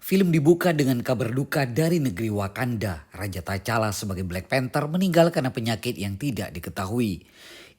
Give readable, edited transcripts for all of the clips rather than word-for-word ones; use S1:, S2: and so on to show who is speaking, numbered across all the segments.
S1: Film dibuka dengan kabar duka dari negeri Wakanda. Raja T'Challa sebagai Black Panther meninggal karena penyakit yang tidak diketahui.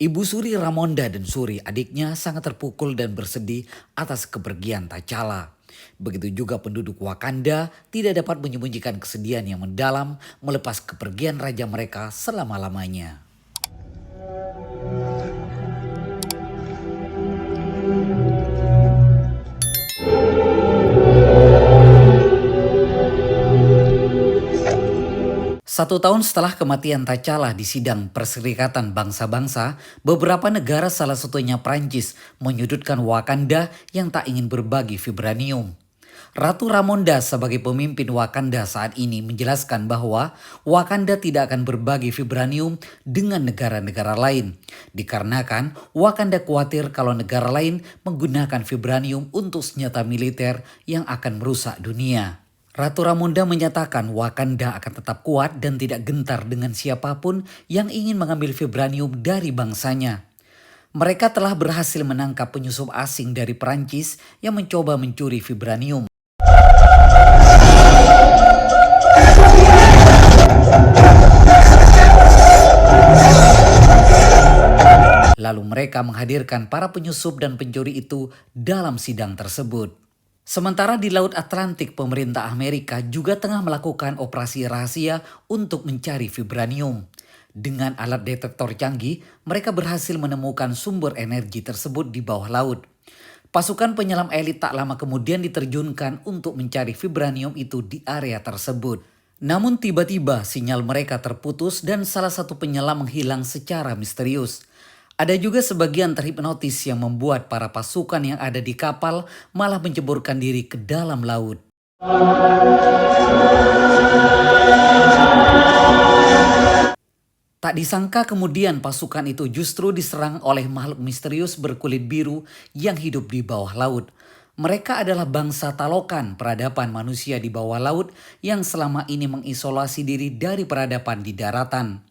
S1: Ibu Suri Ramonda dan Suri adiknya sangat terpukul dan bersedih atas kepergian T'Challa. Begitu juga penduduk Wakanda tidak dapat menyembunyikan kesedihan yang mendalam melepas kepergian raja mereka selama-lamanya. 1 tahun setelah kematian T'Challa di sidang Perserikatan Bangsa-Bangsa, beberapa negara salah satunya Prancis menyudutkan Wakanda yang tak ingin berbagi vibranium. Ratu Ramonda sebagai pemimpin Wakanda saat ini menjelaskan bahwa Wakanda tidak akan berbagi vibranium dengan negara-negara lain. Dikarenakan Wakanda khawatir kalau negara lain menggunakan vibranium untuk senjata militer yang akan merusak dunia. Ratu Ramonda menyatakan Wakanda akan tetap kuat dan tidak gentar dengan siapapun yang ingin mengambil vibranium dari bangsanya. Mereka telah berhasil menangkap penyusup asing dari Perancis yang mencoba mencuri vibranium. Lalu mereka menghadirkan para penyusup dan pencuri itu dalam sidang tersebut. Sementara di Laut Atlantik, pemerintah Amerika juga tengah melakukan operasi rahasia untuk mencari vibranium. Dengan alat detektor canggih, mereka berhasil menemukan sumber energi tersebut di bawah laut. Pasukan penyelam elit tak lama kemudian diterjunkan untuk mencari vibranium itu di area tersebut. Namun tiba-tiba sinyal mereka terputus dan salah satu penyelam menghilang secara misterius. Ada juga sebagian terhipnotis yang membuat para pasukan yang ada di kapal malah menceburkan diri ke dalam laut. Tak disangka kemudian pasukan itu justru diserang oleh makhluk misterius berkulit biru yang hidup di bawah laut. Mereka adalah bangsa Talokan, peradaban manusia di bawah laut yang selama ini mengisolasi diri dari peradaban di daratan.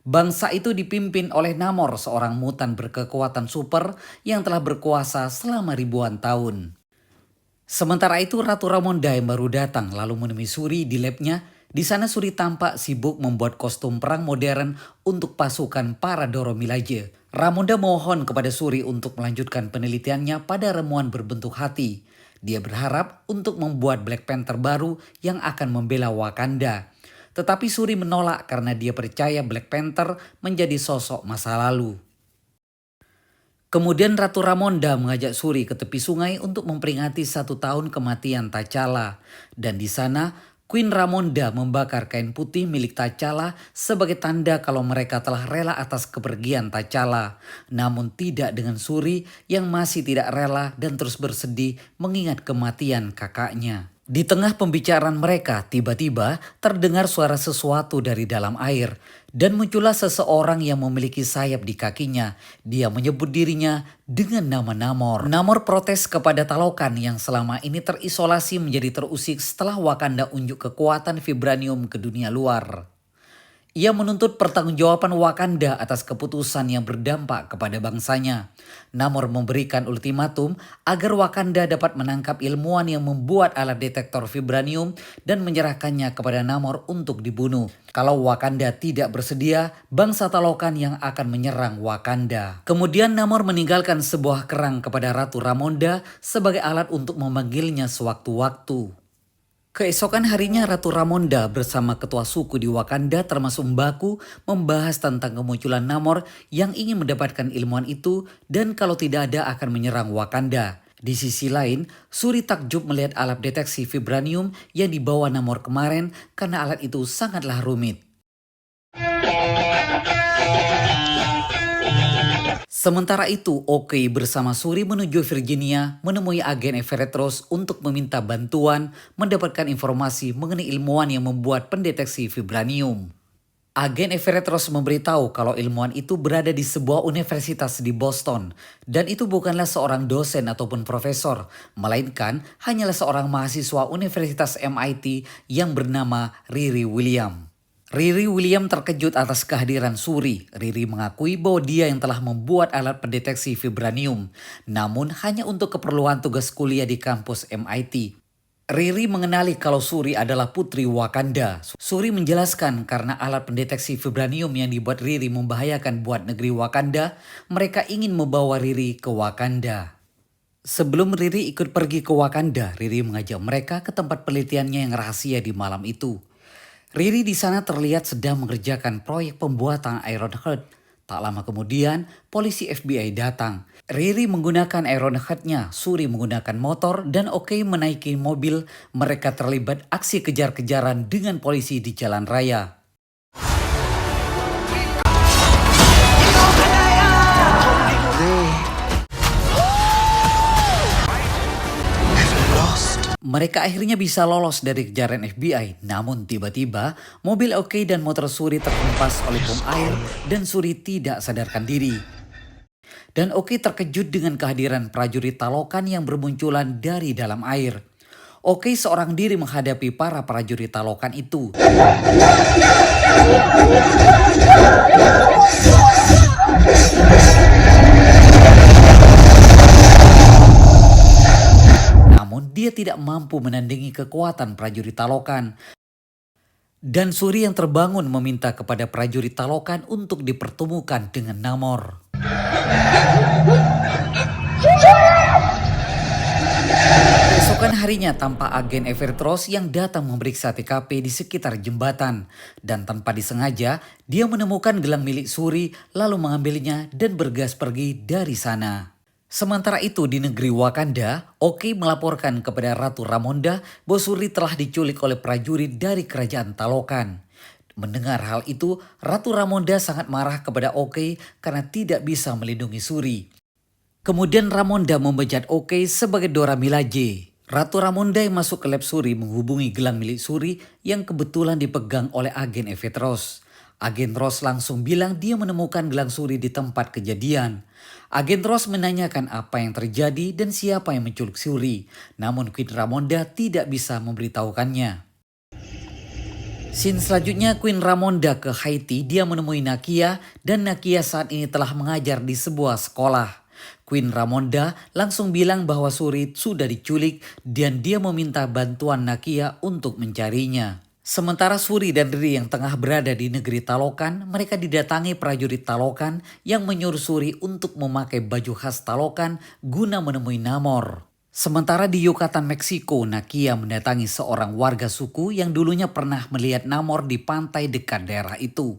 S1: Bangsa itu dipimpin oleh Namor, seorang mutan berkekuatan super yang telah berkuasa selama ribuan tahun. Sementara itu Ratu Ramonda yang baru datang lalu menemui Suri di labnya. Di sana Suri tampak sibuk membuat kostum perang modern untuk pasukan para Doro Milaje. Ramonda mohon kepada Suri untuk melanjutkan penelitiannya pada ramuan berbentuk hati. Dia berharap untuk membuat Black Panther baru yang akan membela Wakanda. Tetapi Suri menolak karena dia percaya Black Panther menjadi sosok masa lalu. Kemudian Ratu Ramonda mengajak Suri ke tepi sungai untuk memperingati 1 tahun kematian T'Challa. Dan di sana Queen Ramonda membakar kain putih milik T'Challa sebagai tanda kalau mereka telah rela atas kepergian T'Challa. Namun tidak dengan Suri yang masih tidak rela dan terus bersedih mengingat kematian kakaknya. Di tengah pembicaraan mereka, tiba-tiba terdengar suara sesuatu dari dalam air. Dan muncullah seseorang yang memiliki sayap di kakinya. Dia menyebut dirinya dengan nama Namor. Namor protes kepada Talokan yang selama ini terisolasi menjadi terusik setelah Wakanda unjuk kekuatan vibranium ke dunia luar. Ia menuntut pertanggungjawaban Wakanda atas keputusan yang berdampak kepada bangsanya. Namor memberikan ultimatum agar Wakanda dapat menangkap ilmuwan yang membuat alat detektor vibranium dan menyerahkannya kepada Namor untuk dibunuh. Kalau Wakanda tidak bersedia, bangsa Talokan yang akan menyerang Wakanda. Kemudian Namor meninggalkan sebuah kerang kepada Ratu Ramonda sebagai alat untuk memanggilnya sewaktu-waktu. Keesokan harinya Ratu Ramonda bersama ketua suku di Wakanda termasuk Mbaku membahas tentang kemunculan Namor yang ingin mendapatkan ilmuwan itu dan kalau tidak ada akan menyerang Wakanda. Di sisi lain, Suri takjub melihat alat deteksi vibranium yang dibawa Namor kemarin karena alat itu sangatlah rumit. Sementara itu, Okoye bersama Suri menuju Virginia menemui agen Everetros untuk meminta bantuan mendapatkan informasi mengenai ilmuwan yang membuat pendeteksi vibranium. Agen Everetros memberitahu kalau ilmuwan itu berada di sebuah universitas di Boston dan itu bukanlah seorang dosen ataupun profesor, melainkan hanyalah seorang mahasiswa Universitas MIT yang bernama Riri William. Riri William terkejut atas kehadiran Suri. Riri mengakui bahwa dia yang telah membuat alat pendeteksi vibranium, namun hanya untuk keperluan tugas kuliah di kampus MIT. Riri mengenali kalau Suri adalah putri Wakanda. Suri menjelaskan karena alat pendeteksi vibranium yang dibuat Riri membahayakan buat negeri Wakanda, mereka ingin membawa Riri ke Wakanda. Sebelum Riri ikut pergi ke Wakanda, Riri mengajak mereka ke tempat penelitiannya yang rahasia di malam itu. Riri di sana terlihat sedang mengerjakan proyek pembuatan Ironheart. Tak lama kemudian, polisi FBI datang. Riri menggunakan Ironheart-nya, Suri menggunakan motor, dan Oki menaiki mobil. Mereka terlibat aksi kejar-kejaran dengan polisi di jalan raya. Mereka akhirnya bisa lolos dari kejaran FBI, namun tiba-tiba mobil Oki dan motor Suri terhempas oleh bom air dan Suri tidak sadarkan diri. Dan Oki terkejut dengan kehadiran prajurit Talokan yang bermunculan dari dalam air. Oki seorang diri menghadapi para prajurit Talokan itu. Dia tidak mampu menandingi kekuatan prajurit Talokan. Dan Suri yang terbangun meminta kepada prajurit Talokan untuk dipertemukan dengan Namor. Keesokan harinya tampak agen Evertross yang datang memeriksa TKP di sekitar jembatan. Dan tanpa disengaja, dia menemukan gelang milik Suri lalu mengambilnya dan bergas pergi dari sana. Sementara itu di negeri Wakanda, Oki melaporkan kepada Ratu Ramonda bahwa Suri telah diculik oleh prajurit dari kerajaan Talokan. Mendengar hal itu, Ratu Ramonda sangat marah kepada Oki karena tidak bisa melindungi Suri. Kemudian Ramonda membejat Oki sebagai Dora Milaje. Ratu Ramonda yang masuk ke lab Suri menghubungi gelang milik Suri yang kebetulan dipegang oleh agen Evertross. Agen Ross langsung bilang dia menemukan gelang Suri di tempat kejadian. Agen Ross menanyakan apa yang terjadi dan siapa yang menculik Suri. Namun Queen Ramonda tidak bisa memberitahukannya. Scene selanjutnya Queen Ramonda ke Haiti, dia menemui Nakia dan Nakia saat ini telah mengajar di sebuah sekolah. Queen Ramonda langsung bilang bahwa Suri sudah diculik dan dia meminta bantuan Nakia untuk mencarinya. Sementara Suri dan Riri yang tengah berada di negeri Talokan, mereka didatangi prajurit Talokan yang menyuruh Suri untuk memakai baju khas Talokan guna menemui Namor. Sementara di Yucatan, Meksiko, Nakia mendatangi seorang warga suku yang dulunya pernah melihat Namor di pantai dekat daerah itu.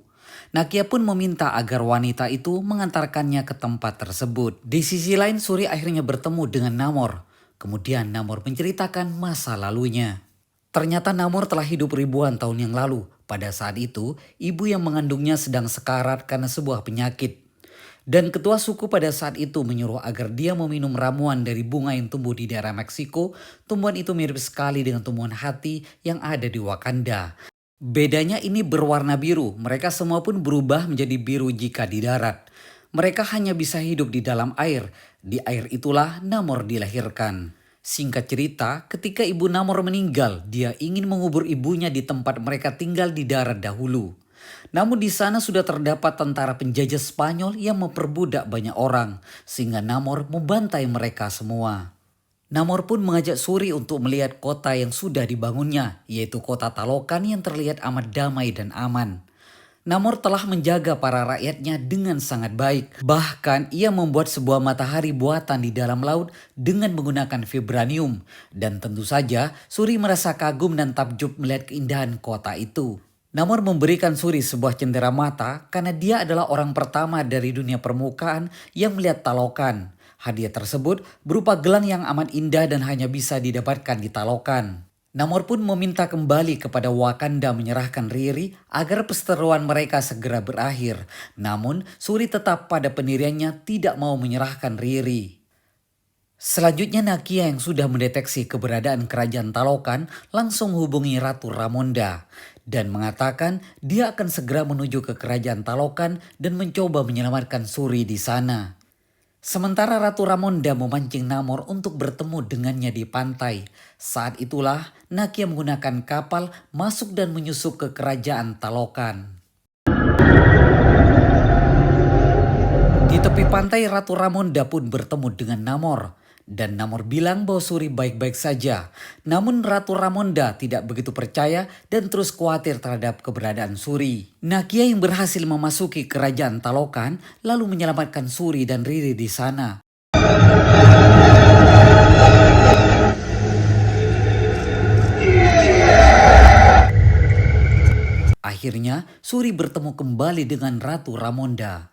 S1: Nakia pun meminta agar wanita itu mengantarkannya ke tempat tersebut. Di sisi lain, Suri akhirnya bertemu dengan Namor. Kemudian Namor menceritakan masa lalunya. Ternyata Namor telah hidup ribuan tahun yang lalu. Pada saat itu, ibu yang mengandungnya sedang sekarat karena sebuah penyakit. Dan ketua suku pada saat itu menyuruh agar dia meminum ramuan dari bunga yang tumbuh di daerah Meksiko. Tumbuhan itu mirip sekali dengan tumbuhan hati yang ada di Wakanda. Bedanya ini berwarna biru, mereka semua pun berubah menjadi biru jika di darat. Mereka hanya bisa hidup di dalam air, di air itulah Namor dilahirkan. Singkat cerita, ketika ibu Namor meninggal, dia ingin mengubur ibunya di tempat mereka tinggal di darat dahulu. Namun di sana sudah terdapat tentara penjajah Spanyol yang memperbudak banyak orang, sehingga Namor membantai mereka semua. Namor pun mengajak Suri untuk melihat kota yang sudah dibangunnya, yaitu kota Talokan yang terlihat amat damai dan aman. Namor telah menjaga para rakyatnya dengan sangat baik. Bahkan ia membuat sebuah matahari buatan di dalam laut dengan menggunakan vibranium. Dan tentu saja Suri merasa kagum dan takjub melihat keindahan kota itu. Namor memberikan Suri sebuah cendera mata karena dia adalah orang pertama dari dunia permukaan yang melihat Talokan. Hadiah tersebut berupa gelang yang amat indah dan hanya bisa didapatkan di Talokan. Namor pun meminta kembali kepada Wakanda menyerahkan Riri agar perseteruan mereka segera berakhir. Namun Suri tetap pada pendiriannya tidak mau menyerahkan Riri. Selanjutnya Nakia yang sudah mendeteksi keberadaan kerajaan Talokan langsung menghubungi Ratu Ramonda. Dan mengatakan dia akan segera menuju ke kerajaan Talokan dan mencoba menyelamatkan Suri di sana. Sementara Ratu Ramonda memancing Namor untuk bertemu dengannya di pantai. Saat itulah Nakia menggunakan kapal masuk dan menyusup ke kerajaan Talokan. Di tepi pantai Ratu Ramonda pun bertemu dengan Namor. Dan Namor bilang bahwa Suri baik-baik saja. Namun Ratu Ramonda tidak begitu percaya dan terus khawatir terhadap keberadaan Suri. Nakia yang berhasil memasuki kerajaan Talokan lalu menyelamatkan Suri dan Riri di sana. Akhirnya Suri bertemu kembali dengan Ratu Ramonda.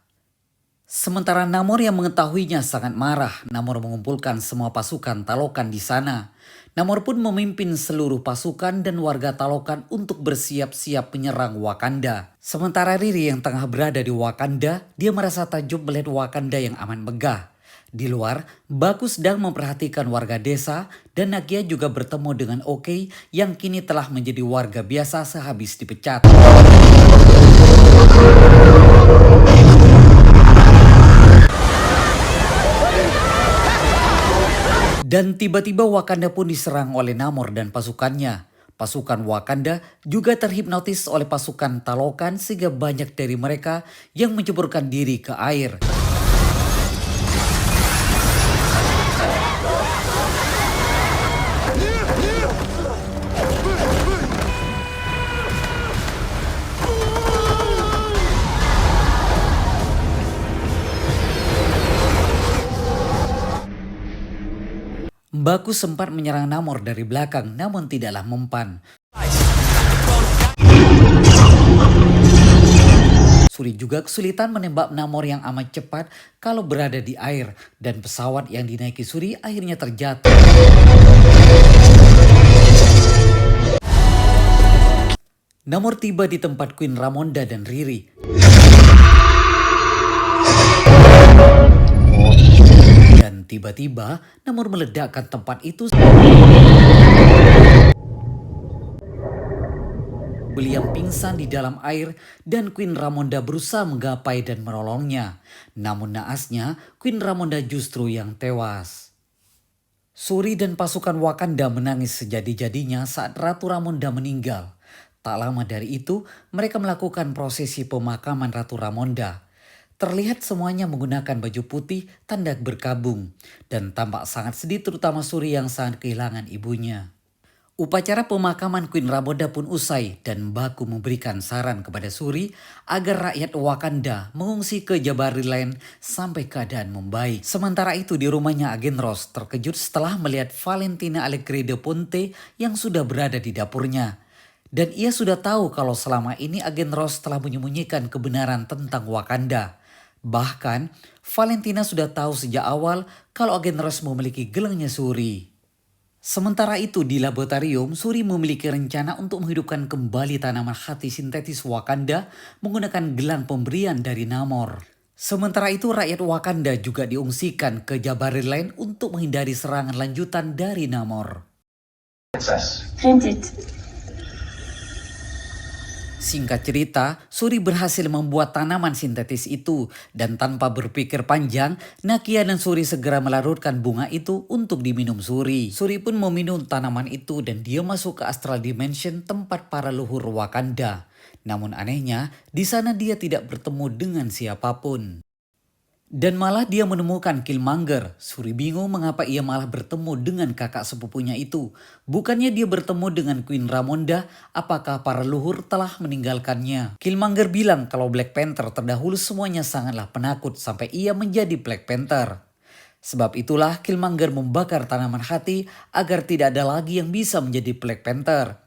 S1: Sementara Namor yang mengetahuinya sangat marah, Namor mengumpulkan semua pasukan Talokan di sana. Namor pun memimpin seluruh pasukan dan warga Talokan untuk bersiap-siap menyerang Wakanda. Sementara Riri yang tengah berada di Wakanda, dia merasa takjub melihat Wakanda yang aman megah. Di luar, Baku sedang memperhatikan warga desa dan Nakia juga bertemu dengan Oki yang kini telah menjadi warga biasa sehabis dipecat. Dan tiba-tiba Wakanda pun diserang oleh Namor dan pasukannya. Pasukan Wakanda juga terhipnotis oleh pasukan Talokan sehingga banyak dari mereka yang menceburkan diri ke air. Baku sempat menyerang Namor dari belakang namun tidaklah mempan. Suri juga kesulitan menembak Namor yang amat cepat kalau berada di air dan pesawat yang dinaiki Suri akhirnya terjatuh. Namor tiba di tempat Queen Ramonda dan Riri. Dan tiba-tiba Namor meledakkan tempat itu. William pingsan di dalam air dan Queen Ramonda berusaha menggapai dan menolongnya. Namun naasnya Queen Ramonda justru yang tewas. Suri dan pasukan Wakanda menangis sejadi-jadinya saat Ratu Ramonda meninggal. Tak lama dari itu mereka melakukan prosesi pemakaman Ratu Ramonda. Terlihat semuanya menggunakan baju putih tanda berkabung dan tampak sangat sedih terutama Suri yang sangat kehilangan ibunya. Upacara pemakaman Queen Ramonda pun usai dan Baku memberikan saran kepada Suri agar rakyat Wakanda mengungsi ke Jabariland sampai keadaan membaik. Sementara itu di rumahnya Agen Ross terkejut setelah melihat Valentina Allegra de Ponte yang sudah berada di dapurnya. Dan ia sudah tahu kalau selama ini Agen Ross telah menyembunyikan kebenaran tentang Wakanda. Bahkan, Valentina sudah tahu sejak awal kalau Agen Ross memiliki gelangnya Suri. Sementara itu di laboratorium, Suri memiliki rencana untuk menghidupkan kembali tanaman hati sintetis Wakanda menggunakan gelang pemberian dari Namor. Sementara itu rakyat Wakanda juga diungsikan ke Jabariland untuk menghindari serangan lanjutan dari Namor. Singkat cerita, Suri berhasil membuat tanaman sintetis itu dan tanpa berpikir panjang, Nakia dan Suri segera melarutkan bunga itu untuk diminum Suri. Suri pun meminum tanaman itu dan dia masuk ke Astral Dimension tempat para leluhur Wakanda. Namun anehnya, di sana dia tidak bertemu dengan siapapun. Dan malah dia menemukan Killmonger. Suri bingung mengapa ia malah bertemu dengan kakak sepupunya itu. Bukannya dia bertemu dengan Queen Ramonda, apakah para leluhur telah meninggalkannya? Killmonger bilang kalau Black Panther terdahulu semuanya sangatlah penakut sampai ia menjadi Black Panther. Sebab itulah Killmonger membakar tanaman hati agar tidak ada lagi yang bisa menjadi Black Panther.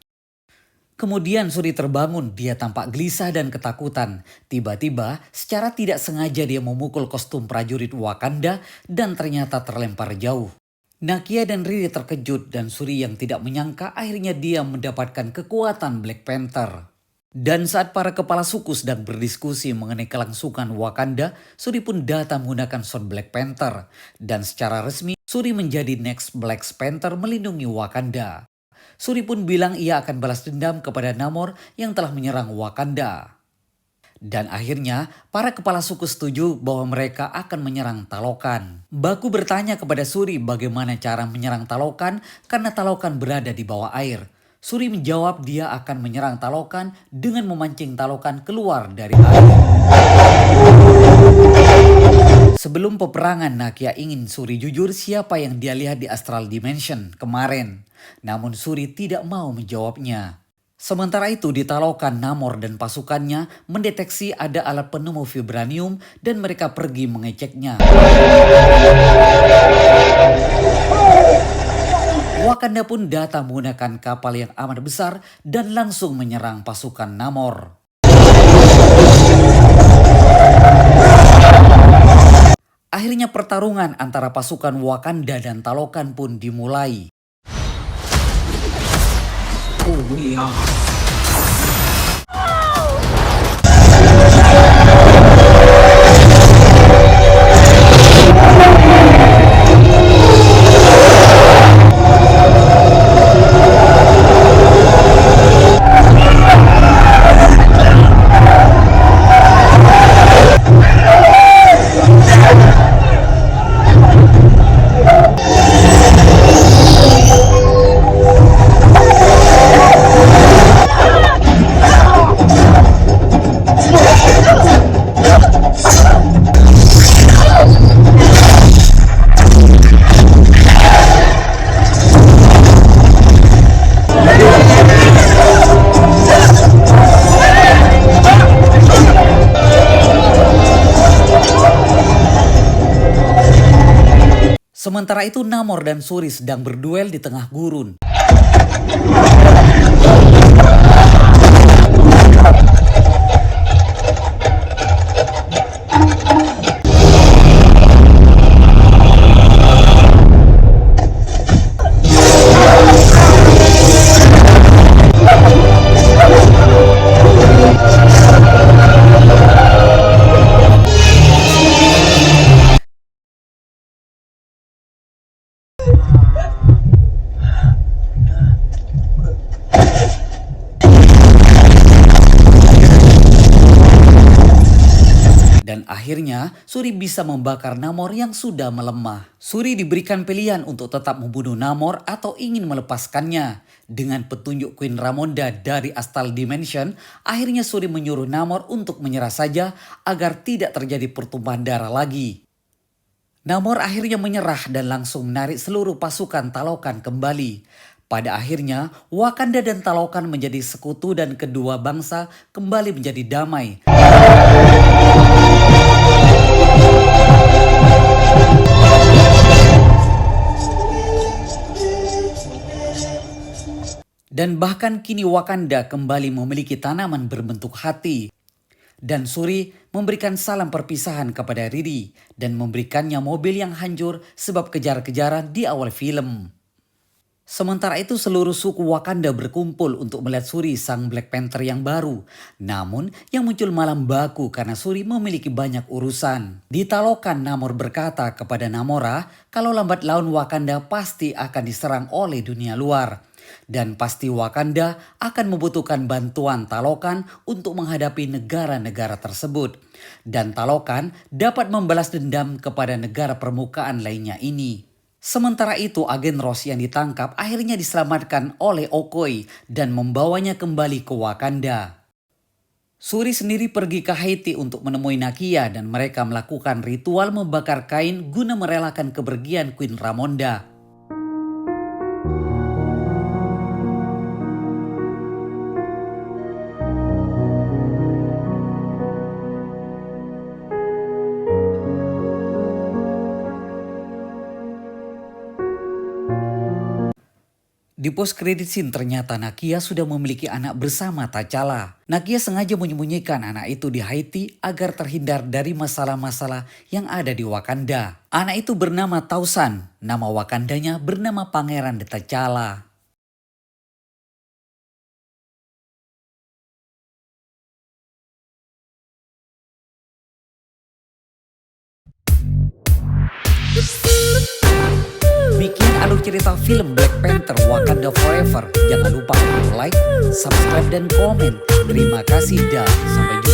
S1: Kemudian Suri terbangun, dia tampak gelisah dan ketakutan. Tiba-tiba secara tidak sengaja dia memukul kostum prajurit Wakanda dan ternyata terlempar jauh. Nakia dan Riri terkejut dan Suri yang tidak menyangka akhirnya dia mendapatkan kekuatan Black Panther. Dan saat para kepala suku sedang berdiskusi mengenai kelangsungan Wakanda, Suri pun datang menggunakan sword Black Panther. Dan secara resmi Suri menjadi next Black Panther melindungi Wakanda. Suri pun bilang ia akan balas dendam kepada Namor yang telah menyerang Wakanda. Dan akhirnya para kepala suku setuju bahwa mereka akan menyerang Talokan. Baku bertanya kepada Suri bagaimana cara menyerang Talokan karena Talokan berada di bawah air. Suri menjawab dia akan menyerang Talokan dengan memancing Talokan keluar dari air. Sebelum peperangan, Nakia ingin Suri jujur siapa yang dia lihat di Astral Dimension kemarin. Namun Suri tidak mau menjawabnya. Sementara itu di Talokan, Namor dan pasukannya mendeteksi ada alat penemu vibranium dan mereka pergi mengeceknya. Wakanda pun datang menggunakan kapal yang amat besar dan langsung menyerang pasukan Namor. Akhirnya pertarungan antara pasukan Wakanda dan Talokan pun dimulai. Sementara itu Namor dan Suri sedang berduel di tengah gurun. Dan akhirnya Suri bisa membakar Namor yang sudah melemah. Suri diberikan pilihan untuk tetap membunuh Namor atau ingin melepaskannya. Dengan petunjuk Queen Ramonda dari Astral Dimension, akhirnya Suri menyuruh Namor untuk menyerah saja agar tidak terjadi pertumpahan darah lagi. Namor akhirnya menyerah dan langsung menarik seluruh pasukan Talokan kembali. Pada akhirnya, Wakanda dan Talokan menjadi sekutu dan kedua bangsa kembali menjadi damai. Dan bahkan kini Wakanda kembali memiliki tanaman berbentuk hati. Dan Suri memberikan salam perpisahan kepada Riri dan memberikannya mobil yang hancur sebab kejar-kejaran di awal film. Sementara itu seluruh suku Wakanda berkumpul untuk melihat Suri sang Black Panther yang baru. Namun yang muncul malah baku karena Suri memiliki banyak urusan. Di Talokan, Namor berkata kepada Namora kalau lambat laun Wakanda pasti akan diserang oleh dunia luar. Dan pasti Wakanda akan membutuhkan bantuan Talokan untuk menghadapi negara-negara tersebut. Dan Talokan dapat membalas dendam kepada negara permukaan lainnya ini. Sementara itu agen Ross yang ditangkap akhirnya diselamatkan oleh Okoye dan membawanya kembali ke Wakanda. Suri sendiri pergi ke Haiti untuk menemui Nakia dan mereka melakukan ritual membakar kain guna merelakan kepergian Queen Ramonda. Di post credit scene ternyata Nakia sudah memiliki anak bersama T'Challa. Nakia sengaja menyembunyikan anak itu di Haiti agar terhindar dari masalah-masalah yang ada di Wakanda. Anak itu bernama Tausan, nama Wakandanya bernama Pangeran T'Challa. Bikin alur cerita film Black Panther Wakanda Forever. Jangan lupa like, subscribe, dan komen. Terima kasih dan sampai jumpa.